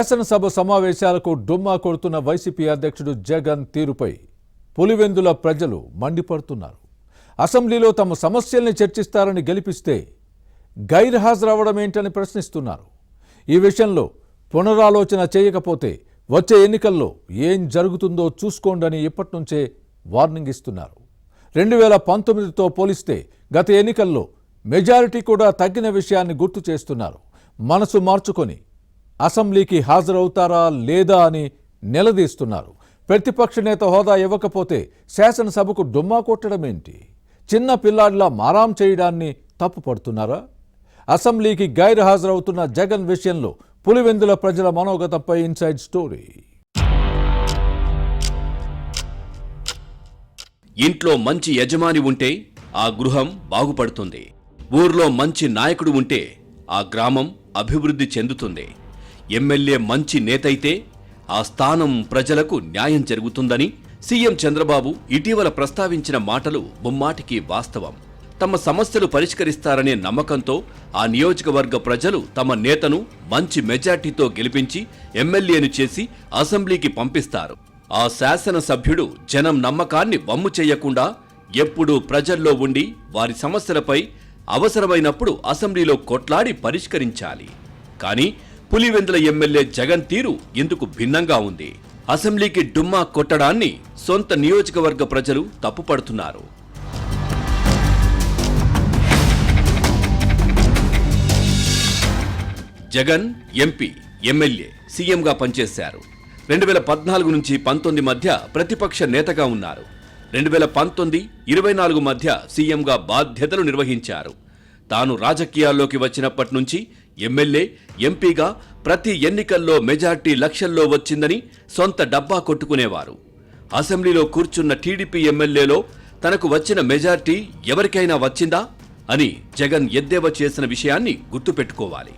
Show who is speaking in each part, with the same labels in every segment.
Speaker 1: శాసనసభ సమావేశాలకు డుమ్మా కొడుతున్న వైసీపీ అధ్యక్షుడు జగన్ తీరుపై పులివెందుల ప్రజలు మండిపడుతున్నారు. అసెంబ్లీలో తమ సమస్యల్ని చర్చిస్తారని గెలిపిస్తే గైర్హాజరవడం ఏంటని ప్రశ్నిస్తున్నారు. ఈ విషయంలో పునరాలోచన చేయకపోతే వచ్చే ఎన్నికల్లో ఏం జరుగుతుందో చూసుకోండని ఇప్పటి నుంచే వార్నింగ్ ఇస్తున్నారు. 2019తో పోలిస్తే గత ఎన్నికల్లో మెజారిటీ కూడా తగ్గిన విషయాన్ని గుర్తు చేస్తున్నారు. మనసు మార్చుకొని అసెంబ్లీకి హాజరవుతారా లేదా అని నిలదీస్తున్నారు. ప్రతిపక్ష నేత హోదా ఇవ్వకపోతే శాసనసభకు డుమ్మా కొట్టడమేంటి? చిన్న పిల్లాడిలా మారాం చేయడాన్ని తప్పుపడుతున్నారా? అసెంబ్లీకి గైర్ హాజరవుతున్న జగన్ విషయంలో పులివెందుల ప్రజల మనోగతంపై ఇన్సైడ్ స్టోరీ.
Speaker 2: ఇంట్లో మంచి యజమాని ఉంటే ఆ గృహం బాగుపడుతుంది. ఊర్లో మంచి నాయకుడు ఉంటే ఆ గ్రామం అభివృద్ధి చెందుతుంది. ఎమ్మెల్యే మంచి నేతైతే ఆ స్థానం ప్రజలకు న్యాయం జరుగుతుందని సీఎం చంద్రబాబు ఇటీవల ప్రస్తావించిన మాటలు ముమ్మాటికి వాస్తవం. తమ సమస్యలు పరిష్కరిస్తారనే నమ్మకంతో ఆ నియోజకవర్గ ప్రజలు తమ నేతను మంచి మెజార్టీతో గెలిపించి ఎమ్మెల్యేను చేసి అసెంబ్లీకి పంపిస్తారు. ఆ శాసనసభ్యుడు జనం నమ్మకాన్ని వమ్ము చేయకుండా ఎప్పుడూ ప్రజల్లో ఉండి వారి సమస్యలపై అవసరమైనప్పుడు అసెంబ్లీలో కొట్లాడి పరిష్కరించాలి. కానీ పులివెందుల ఎమ్మెల్యే జగన్ తీరు ఇందుకు భిన్నంగా ఉంది. అసెంబ్లీకి డుమ్మా కొట్టడాన్ని సొంత నియోజకవర్గ ప్రజలు తప్పుపడుతున్నారు. జగన్ ఎంపీ, ఎమ్మెల్యే, సీఎంగా పనిచేశారు. 2014 నుంచి 19 మధ్య ప్రతిపక్ష నేతగా ఉన్నారు. 2019-24 మధ్య సీఎంగా బాధ్యతలు నిర్వహించారు. తాను రాజకీయాల్లోకి వచ్చినప్పటి నుంచి ఎమ్మెల్యే, ఎంపీగా ప్రతి ఎన్నికల్లో మెజార్టీ లక్షల్లో వచ్చిందని సొంత డబ్బా కొట్టుకునేవారు. అసెంబ్లీలో కూర్చున్న టీడీపీ ఎమ్మెల్యేలో తనకు వచ్చిన మెజార్టీ ఎవరికైనా వచ్చిందా అని జగన్ ఎద్దేవా చేసిన విషయాన్ని గుర్తుపెట్టుకోవాలి.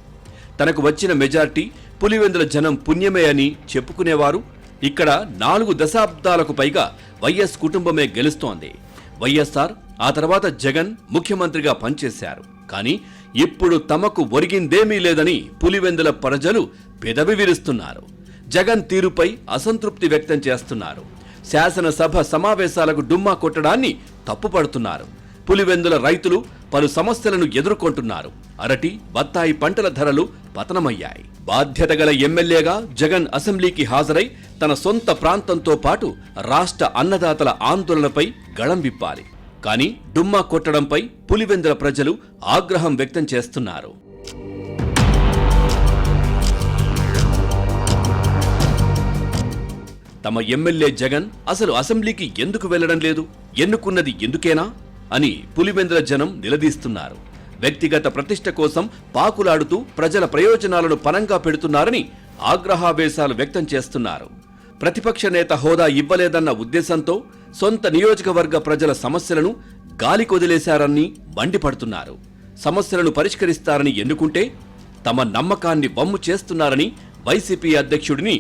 Speaker 2: తనకు వచ్చిన మెజార్టీ పులివెందుల జనం పుణ్యమే అని చెప్పుకునేవారు. ఇక్కడ 4 దశాబ్దాలకు పైగా వైఎస్ కుటుంబమే గెలుస్తోంది. వైఎస్ఆర్, ఆ తర్వాత జగన్ ముఖ్యమంత్రిగా పనిచేశారు. కానీ ఇప్పుడు తమకు ఒరిగిందేమీ లేదని పులివెందుల ప్రజలు పెదవి విరుస్తున్నారు. జగన్ తీరుపై అసంతృప్తి వ్యక్తం చేస్తున్నారు. శాసనసభ సమావేశాలకు డుమ్మా కొట్టడాన్ని తప్పుపడుతున్నారు. పులివెందుల రైతులు పలు సమస్యలను ఎదుర్కొంటున్నారు. అరటి, బత్తాయి పంటల ధరలు పతనమయ్యాయి. బాధ్యత గల ఎమ్మెల్యేగా జగన్ అసెంబ్లీకి హాజరై తన సొంత ప్రాంతంతో పాటు రాష్ట్ర అన్నదాతల ఆందోళనపై గళం విప్పాలి. కానీ డుమ్మా కొట్టడంపై పులివెందుల ప్రజలు ఆగ్రహం వ్యక్తం చేస్తున్నారు. తమ ఎమ్మెల్యే జగన్ అసలు అసెంబ్లీకి ఎందుకు వెళ్లడం లేదు? ఎన్నుకున్నది ఎందుకేనా అని పులివెందుల జనం నిలదీస్తున్నారు. వ్యక్తిగత ప్రతిష్ట కోసం పాకులాడుతూ ప్రజల ప్రయోజనాలను పనంగా పెడుతున్నారని ఆగ్రహావేశాలు వ్యక్తం చేస్తున్నారు. ప్రతిపక్ష నేత హోదా ఇవ్వలేదన్న ఉద్దేశంతో సొంత నియోజకవర్గ ప్రజల సమస్యలను గాలికొదిలేశారని మండిపడుతున్నారు. సమస్యలను పరిష్కరిస్తారని ఎన్నుకుంటే తమ నమ్మకాన్ని వమ్ము చేస్తున్నారని వైసీపీ అధ్యక్షుడిని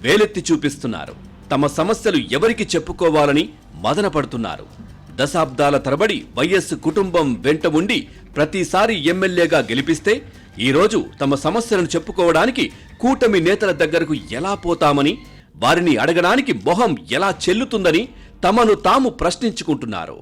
Speaker 2: వేలెత్తి చూపిస్తున్నారు. తమ సమస్యలు ఎవరికి చెప్పుకోవాలని మదనపడుతున్నారు. దశాబ్దాల తరబడి వైఎస్ కుటుంబం వెంట ఉండి ప్రతిసారి ఎమ్మెల్యేగా గెలిపిస్తే ఈరోజు తమ సమస్యలను చెప్పుకోవడానికి కూటమి నేతల దగ్గరకు ఎలా పోతామని, వారిని అడగడానికి మొహం ఎలా చెల్లుతుందని తమను తాము ప్రశ్నించుకుంటున్నారు.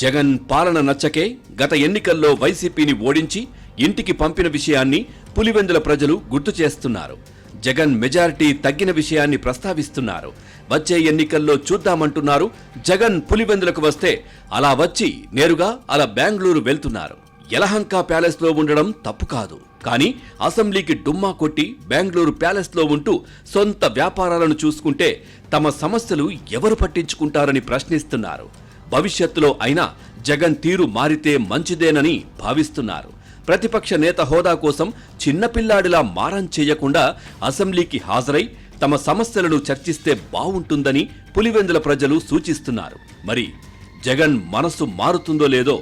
Speaker 2: జగన్ పాలన నచ్చకే గత ఎన్నికల్లో వైసీపీని ఓడించి ఇంటికి పంపిన విషయాన్ని పులివెందుల ప్రజలు గుర్తు చేస్తున్నారు. జగన్ మెజారిటీ తగ్గిన విషయాన్ని ప్రస్తావిస్తున్నారు. వచ్చే ఎన్నికల్లో చూద్దామంటున్నారు. జగన్ పులివెందులకు వస్తే అలా వచ్చి నేరుగా అలా బెంగళూరు వెళ్తున్నారు. యలహంక ప్యాలెస్ లో ఉండడం తప్పు కాదు. కానీ అసెంబ్లీకి డుమ్మా కొట్టి బెంగళూరు ప్యాలెస్ లో ఉంటూ సొంత వ్యాపారాలను చూసుకుంటే తమ సమస్యలు ఎవరు పట్టించుకుంటారని ప్రశ్నిస్తున్నారు. భవిష్యత్తులో అయినా జగన్ తీరు మారితే మంచిదేనని భావిస్తున్నారు. ప్రతిపక్ష నేత హోదా కోసం చిన్నపిల్లాడిలా మారం చేయకుండా అసెంబ్లీకి హాజరై తమ సమస్యలను చర్చిస్తే బావుంటుందని పులివెందుల ప్రజలు సూచిస్తున్నారు. మరి జగన్ మనసు మారుతుందో లేదో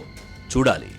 Speaker 2: చూడాలి.